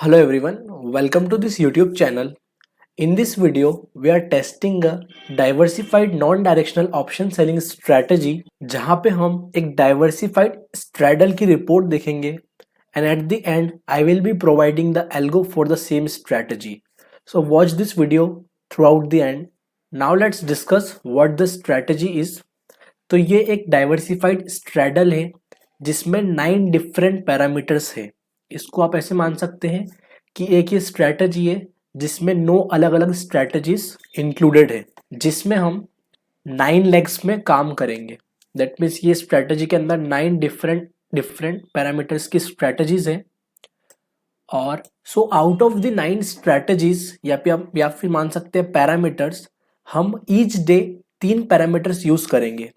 Hello everyone, welcome to this YouTube channel. In this video, we are testing a diversified non-directional option selling strategy जहां पे हम एक diversified straddle की report देखेंगे and at the end I will be providing the algo for the same strategy. So watch this video throughout the end. Now let's discuss what the strategy is. तो ये एक diversified straddle है जिसमें 9 different parameters है। इसको आप ऐसे मान सकते हैं कि एक ये स्ट्रैटेजी है जिसमें 9 अलग अलग स्ट्रैटेजीज इंक्लूडेड है जिसमें हम 9 लेग्स में काम करेंगे। दैट मीन्स ये स्ट्रैटेजी के अंदर 9 डिफरेंट डिफरेंट पैरामीटर्स की स्ट्रैटेजीज है और so out of the 9 strategies या फिर मान सकते हैं पैरामीटर्स, हम ईच डे 3 पैरामीटर्स यूज करेंगे।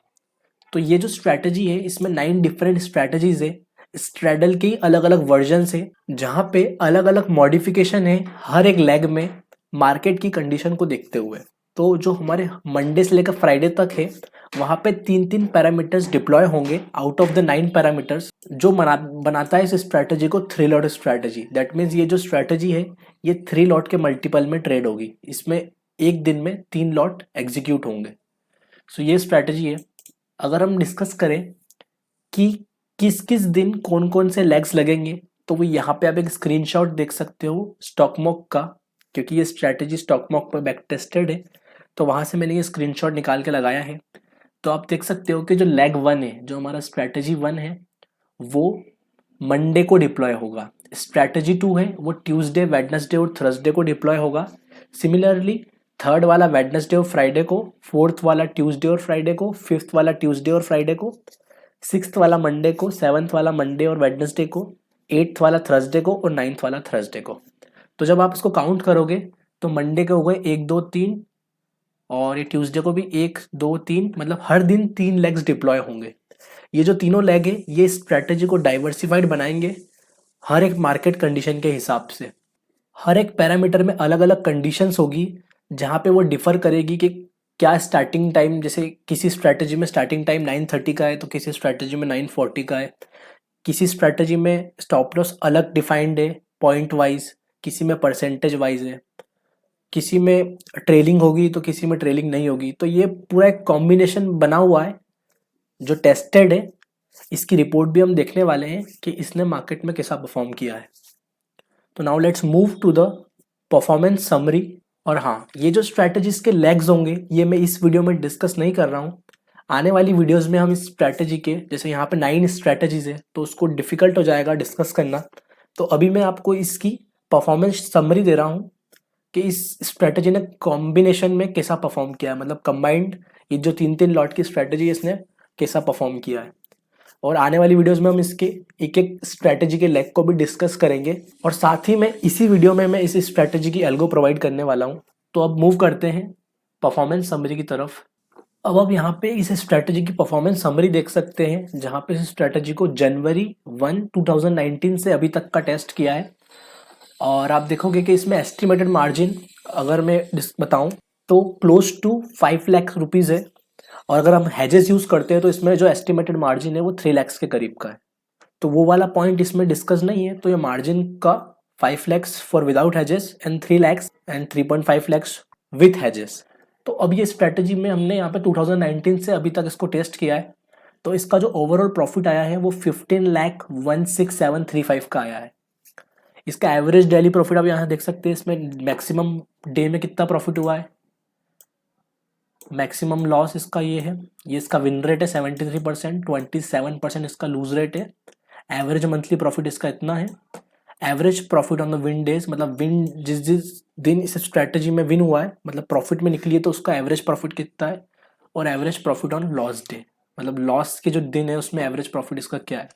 तो ये जो स्ट्रैटेजी है इसमें 9 डिफरेंट स्ट्रैटेजीज है। स्ट्रैडल के अलग अलग वर्जन्स है जहाँ पे अलग अलग मॉडिफिकेशन है हर एक लेग में मार्केट की कंडीशन को देखते हुए। तो जो हमारे मंडे से लेकर फ्राइडे तक है वहाँ पे 3 पैरामीटर्स डिप्लॉय होंगे आउट ऑफ द 9 पैरामीटर्स, जो बनाता है इस स्ट्रैटेजी को 3 लॉट स्ट्रैटेजी। दैट मीन्स ये जो स्ट्रैटेजी है ये 3 लॉट के मल्टीपल में ट्रेड होगी। इसमें एक दिन में 3 लॉट एग्जीक्यूट होंगे। सो ये स्ट्रैटेजी है। अगर हम डिस्कस करें कि किस किस दिन कौन कौन से लेग्स लगेंगे, तो वो यहाँ पे आप एक स्क्रीनशॉट देख सकते हो स्टॉकमॉक का, क्योंकि ये स्ट्रैटेजी स्टॉकमॉक पर बैक टेस्टेड है तो वहाँ से मैंने ये स्क्रीनशॉट निकाल के लगाया है। तो आप देख सकते हो कि जो लेग 1 है, जो हमारा स्ट्रैटेजी 1 है, वो मंडे को डिप्लॉय होगा। स्ट्रैटेजी 2 है वो ट्यूसडे, वेडनेसडे और थर्सडे को डिप्लॉय होगा। सिमिलरली थर्ड वाला वेडनेसडे और फ्राइडे को, फोर्थ वाला ट्यूसडे और फ्राइडे को, फिफ्थ वाला ट्यूसडे और फ्राइडे को, सिक्स्थ वाला मंडे को, सेवन्थ वाला मंडे और वेडनेसडे को, एट्थ वाला थर्सडे को और नाइन्थ वाला थर्सडे को। तो जब आप इसको काउंट करोगे तो मंडे के हो गए 1 2 3 और ये ट्यूसडे को भी 1 2 3, मतलब हर दिन 3 लेग्स डिप्लॉय होंगे। ये जो तीनों लेग है ये स्ट्रैटेजी को डाइवर्सिफाइड बनाएंगे हर एक मार्केट कंडीशन के हिसाब से। हर एक पैरामीटर में अलग अलग कंडीशंस होगी जहाँ पे वो डिफर करेगी कि क्या स्टार्टिंग टाइम, जैसे किसी स्ट्रैटेजी में स्टार्टिंग टाइम 9:30 का है तो किसी स्ट्रैटेजी में 9:40 का है। किसी स्ट्रैटेजी में स्टॉप लॉस अलग डिफाइंड है पॉइंट वाइज, किसी में परसेंटेज वाइज है, किसी में ट्रेलिंग होगी तो किसी में ट्रेलिंग नहीं होगी। तो ये पूरा एक कॉम्बिनेशन बना हुआ है जो टेस्टेड है। इसकी रिपोर्ट भी हम देखने वाले हैं कि इसने मार्केट में कैसा परफॉर्म किया है। तो now let's move to the performance summary. और हाँ, ये जो स्ट्रैटेजीज के लेग्स होंगे ये मैं इस वीडियो में डिस्कस नहीं कर रहा हूँ। आने वाली वीडियोस में हम इस स्ट्रैटेजी के, जैसे यहाँ पे 9 स्ट्रैटेजीज है तो उसको डिफिकल्ट हो जाएगा डिस्कस करना। तो अभी मैं आपको इसकी परफॉर्मेंस समरी दे रहा हूँ कि इस स्ट्रैटेजी ने कॉम्बिनेशन में कैसा परफॉर्म किया है, मतलब कंबाइंड ये जो 3 लॉट की स्ट्रैटेजी है इसने कैसा परफॉर्म किया है। और आने वाली वीडियोस में हम इसके एक एक स्ट्रैटेजी के लेग को भी डिस्कस करेंगे और साथ ही में इसी वीडियो में मैं इस स्ट्रैटेजी की एल्गो प्रोवाइड करने वाला हूं। तो अब मूव करते हैं परफॉर्मेंस समरी की तरफ। अब आप यहाँ पे इस स्ट्रैटेजी की परफॉर्मेंस समरी देख सकते हैं जहाँ पे इस स्ट्रैटेजी को जनवरी 1 2019 से अभी तक का टेस्ट किया है। और आप देखोगे कि इसमें एस्टिमेटेड मार्जिन अगर मैं बताऊं तो क्लोज टू 5 लाख रुपीज़ है। और अगर हम हैजेस यूज करते हैं तो इसमें जो एस्टिमेटेड मार्जिन है वो 3 लाख के करीब का है। तो वो वाला पॉइंट इसमें डिस्कस नहीं है। तो ये मार्जिन का 5 lakh for without Hess's and 3 lakh and 3.5 lakh with Hess's. तो अब ये स्ट्रैटेजी में हमने यहाँ पे 2019 से अभी तक इसको टेस्ट किया है। तो इसका जो ओवरऑल प्रॉफिट आया है वो 15,16,735 का आया है। इसका एवरेज डेली प्रॉफिट आप यहाँ देख सकते हैं। इसमें मैक्सिमम डे में कितना प्रॉफिट हुआ है, मैक्सिमम लॉस इसका ये है। ये इसका विन रेट है 73%, 27% इसका लूज रेट है। एवरेज मंथली प्रॉफिट इसका इतना है। Average profit on the win days, मतलब विन जिस जिस दिन इस स्ट्रैटेजी में विन हुआ है, मतलब प्रॉफिट में निकली है तो उसका एवरेज प्रॉफिट कितना है। और average profit on loss day, मतलब लॉस के जो दिन है उसमें एवरेज प्रॉफिट इसका क्या है।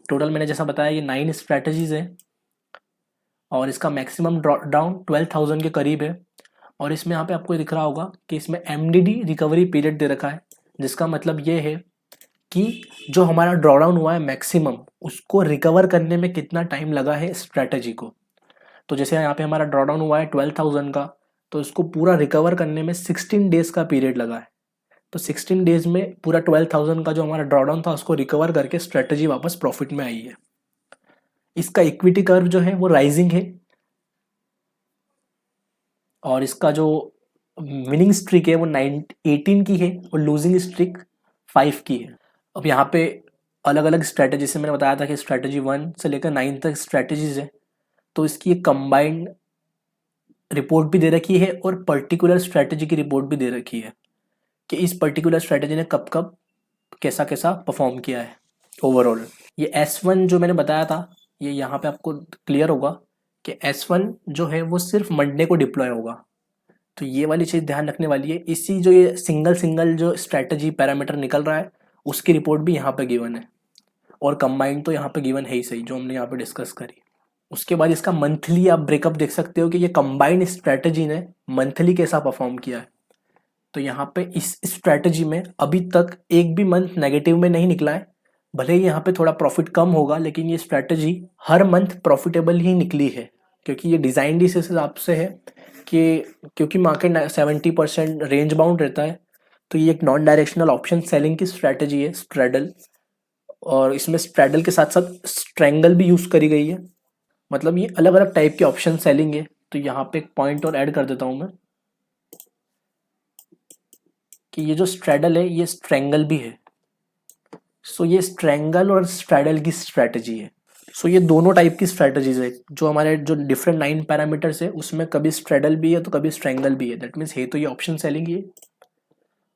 टोटल मैंने जैसा बताया ये 9 स्ट्रैटेजीज है और इसका मैक्सिमम डाउन 12,000 के करीब है। और इसमें यहाँ पे आपको दिख रहा होगा कि इसमें MDD रिकवरी पीरियड दे रखा है, जिसका मतलब ये है कि जो हमारा ड्रॉडाउन हुआ है मैक्सिमम, उसको रिकवर करने में कितना टाइम लगा है स्ट्रैटेजी को। तो जैसे यहाँ पे हमारा ड्रॉडाउन हुआ है 12,000 का, तो इसको पूरा रिकवर करने में 16 डेज का पीरियड लगा है। तो 16 डेज में पूरा 12,000 का जो हमारा ड्रॉडाउन था उसको रिकवर करके स्ट्रैटेजी वापस प्रॉफिट में आई है। इसका इक्विटी कर्व जो है वो राइजिंग है। और इसका जो विनिंग स्ट्रिक है वो 18 की है और लूजिंग स्ट्रिक 5 की है। अब यहाँ पे अलग अलग स्ट्रैटेजी से मैंने बताया था कि स्ट्रैटेजी 1 से लेकर 9 तक स्ट्रैटेजीज है, तो इसकी एक कंबाइंड रिपोर्ट भी दे रखी है और पर्टिकुलर स्ट्रैटेजी की रिपोर्ट भी दे रखी है कि इस पर्टिकुलर स्ट्रैटेजी ने कब कब कैसा कैसा परफॉर्म किया है ओवरऑल। ये S1 जो मैंने बताया था, ये यहाँ पे आपको क्लियर होगा कि S1 जो है वो सिर्फ मंडे को डिप्लॉय होगा, तो ये वाली चीज़ ध्यान रखने वाली है। इसी जो ये सिंगल सिंगल जो स्ट्रैटेजी पैरामीटर निकल रहा है उसकी रिपोर्ट भी यहाँ पे गिवन है, और कंबाइंड तो यहाँ पे गिवन है ही सही जो हमने यहाँ पे डिस्कस करी। उसके बाद इसका मंथली आप ब्रेकअप देख सकते हो कि ये कंबाइंड स्ट्रैटेजी ने मंथली कैसा परफॉर्म किया है। तो यहाँ पे इस स्ट्रैटेजी में अभी तक एक भी मंथ नेगेटिव में नहीं निकला है, भले ही यहाँ पे थोड़ा प्रॉफिट कम होगा लेकिन ये स्ट्रैटेजी हर मंथ प्रॉफिटेबल ही निकली है, क्योंकि ये डिज़ाइन इस हिसाब से है कि क्योंकि मार्केट 70% रेंज बाउंड रहता है, तो ये एक नॉन डायरेक्शनल ऑप्शन सेलिंग की स्ट्रैटेजी है स्ट्रैडल, और इसमें स्ट्रैडल के साथ साथ स्ट्रैंगल भी यूज़ करी गई है। मतलब ये अलग अलग टाइप के ऑप्शन सेलिंग है। तो यहाँ पे एक पॉइंट और ऐड कर देता हूँ मैं कि ये जो स्ट्रैडल है ये स्ट्रैंगल भी है। सो ये स्ट्रैंगल और स्ट्रैडल की स्ट्रैटेजी है। सो ये दोनों टाइप की स्ट्रैटेजीज है, जो हमारे जो डिफरेंट 9 पैरामीटर्स है उसमें कभी स्ट्रैडल भी है तो कभी स्ट्रैंगल भी है। दैट मीन्स है तो ये ऑप्शन सेलिंग है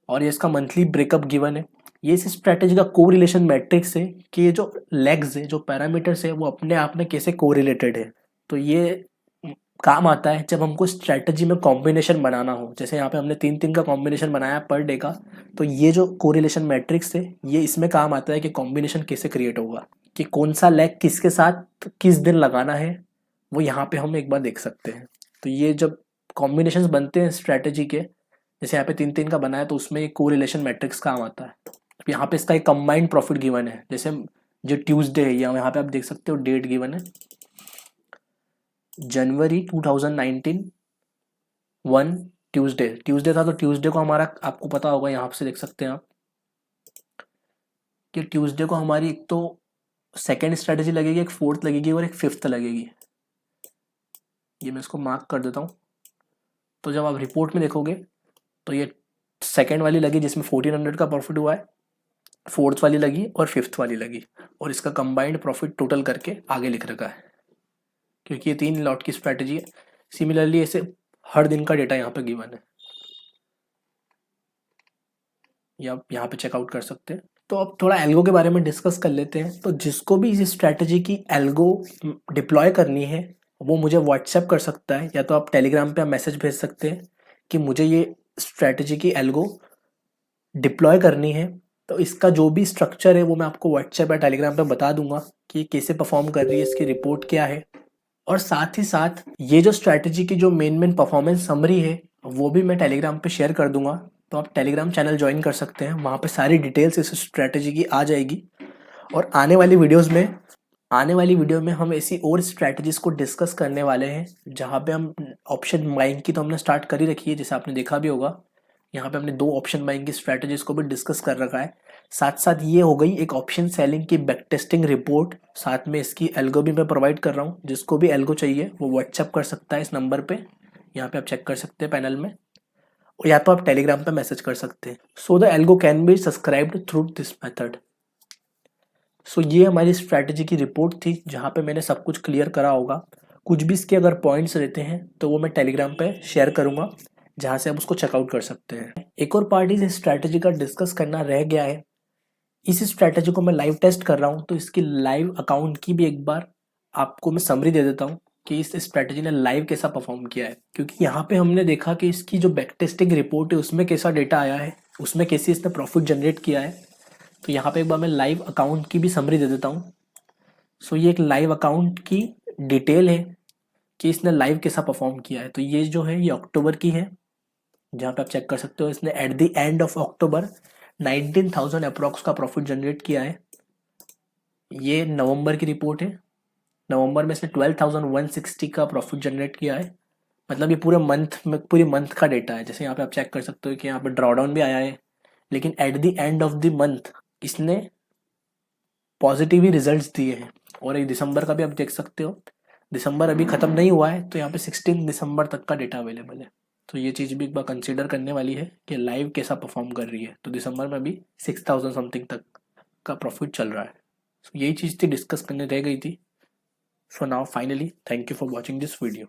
और ये इसका मंथली ब्रेकअप गिवन है। ये इस स्ट्रैटेजी का को रिलेशन मैट्रिक्स है कि ये जो लेग्स है जो पैरामीटर्स है वो अपने आप में कैसे को रिलेटेड है। तो ये काम आता है जब हमको स्ट्रैटेजी में कॉम्बिनेशन बनाना हो, जैसे यहाँ पे हमने 3-3 का कॉम्बिनेशन बनाया पर डे का, तो ये जो कोरिलेशन मैट्रिक्स है ये इसमें काम आता है कि कॉम्बिनेशन कैसे क्रिएट होगा, कि कौन सा लेग किसके साथ किस दिन लगाना है, वो यहाँ पे हम एक बार देख सकते हैं। तो ये जब कॉम्बिनेशंस बनते हैं स्ट्रैटेजी के, जैसे यहाँ पे 3-3 का बनाया तो उसमें एक कोरिलेशन मैट्रिक्स काम आता है। अब यहाँ पे इसका एक कंबाइंड प्रॉफिट गिवन है, जैसे जो ट्यूसडे है यहाँ पे आप देख सकते हो डेट गिवन है जनवरी 2019 1 ट्यूसडे था, तो ट्यूसडे को हमारा आपको पता होगा यहाँ से देख सकते हैं आप कि ट्यूसडे को हमारी एक तो सेकेंड स्ट्रेटेजी लगेगी, एक फोर्थ लगेगी और एक फिफ्थ लगेगी। ये मैं इसको मार्क कर देता हूँ। तो जब आप रिपोर्ट में देखोगे तो ये सेकेंड वाली लगी जिसमें 1400 का प्रॉफिट हुआ है, फोर्थ वाली लगी और फिफ्थ वाली लगी, और इसका कंबाइंड प्रॉफिट टोटल करके आगे लिख रखा है क्योंकि ये 3 लॉट की स्ट्रैटेजी है। सिमिलरली ऐसे हर दिन का डेटा यहाँ पे गिवन है, ये आप यहाँ पे चेकआउट कर सकते हैं। तो अब थोड़ा एल्गो के बारे में डिस्कस कर लेते हैं। तो जिसको भी इस स्ट्रैटेजी की एल्गो डिप्लॉय करनी है वो मुझे व्हाट्सएप कर सकता है, या तो आप टेलीग्राम पे आप मैसेज भेज सकते हैं कि मुझे ये स्ट्रैटेजी की एल्गो डिप्लॉय करनी है। तो इसका जो भी स्ट्रक्चर है वो मैं आपको व्हाट्सएप या टेलीग्राम पे बता दूंगा कि ये कैसे परफॉर्म कर रही है, इसकी रिपोर्ट क्या है, और साथ ही साथ ये जो स्ट्रैटेजी की जो मेन परफॉर्मेंस समरी है वो भी मैं टेलीग्राम पे शेयर कर दूंगा। तो आप टेलीग्राम चैनल ज्वाइन कर सकते हैं, वहाँ पे सारी डिटेल्स इस स्ट्रैटेजी की आ जाएगी। और आने वाली वीडियो में हम ऐसी और स्ट्रैटेजीज को डिस्कस करने वाले हैं, जहाँ पे हम ऑप्शन बाइंग की तो हमने स्टार्ट कर ही रखी है जैसे आपने देखा भी होगा। यहाँ पे हमने 2 ऑप्शन बाइंग की स्ट्रैटेजीज को भी डिस्कस कर रखा है। साथ साथ ये हो गई एक ऑप्शन सेलिंग की बैक टेस्टिंग रिपोर्ट, साथ में इसकी एल्गो भी मैं प्रोवाइड कर रहा हूँ। जिसको भी एल्गो चाहिए वो व्हाट्सएप कर सकता है इस नंबर पे, यहाँ पे आप चेक कर सकते हैं पैनल में, और या तो आप टेलीग्राम पे मैसेज कर सकते हैं। So the algo can be subscribed through this method. So ये हमारी स्ट्रैटेजी की रिपोर्ट थी जहाँ पे मैंने सब कुछ क्लियर करा होगा। कुछ भी इसके अगर पॉइंट्स रहते हैं तो वो मैं टेलीग्राम पे शेयर करूँगा, जहाँ से आप उसको चेकआउट कर सकते हैं। एक और पार्ट इस स्ट्रैटेजी का डिस्कस करना रह गया है। इस स्ट्रैटेजी को मैं लाइव टेस्ट कर रहा हूँ, तो इसकी लाइव अकाउंट की भी एक बार आपको मैं समरी दे देता हूँ कि इस स्ट्रैटेजी ने लाइव कैसा परफॉर्म किया है। क्योंकि यहाँ पे हमने देखा कि इसकी जो बैक टेस्टिंग रिपोर्ट है उसमें कैसा डेटा आया है, उसमें कैसे इसने प्रॉफिट जनरेट किया है। तो यहाँ पे एक बार मैं लाइव अकाउंट की भी समरी दे देता हूँ। सो ये एक लाइव अकाउंट की डिटेल है कि इसने लाइव कैसा परफॉर्म किया है। तो ये जो है ये अक्टूबर की है, जहाँ पे आप चेक कर सकते हो इसने at the end of October 19,000 approx का प्रॉफिट जनरेट किया है। ये नवंबर की रिपोर्ट है, नवंबर में इसने 12,160 का प्रॉफिट जनरेट किया है। मतलब ये पूरे मंथ का डेटा है। जैसे यहाँ पे आप चेक कर सकते हो कि यहाँ पे ड्रॉडाउन भी आया है, लेकिन at the end of the month इसने पॉजिटिव ही रिजल्ट्स दिए हैं। और एक दिसंबर का भी आप देख सकते हो दिसंबर अभी ख़त्म नहीं हुआ है, तो यहाँ पे 16 दिसंबर तक का डेटा अवेलेबल है। तो ये चीज़ भी एक बार कंसिडर करने वाली है कि लाइव कैसा परफॉर्म कर रही है। तो दिसंबर में भी 6000 समथिंग तक का प्रॉफिट चल रहा है। यही चीज़ थी, डिस्कस करने रह गई थी। So now finally thank you for watching this video.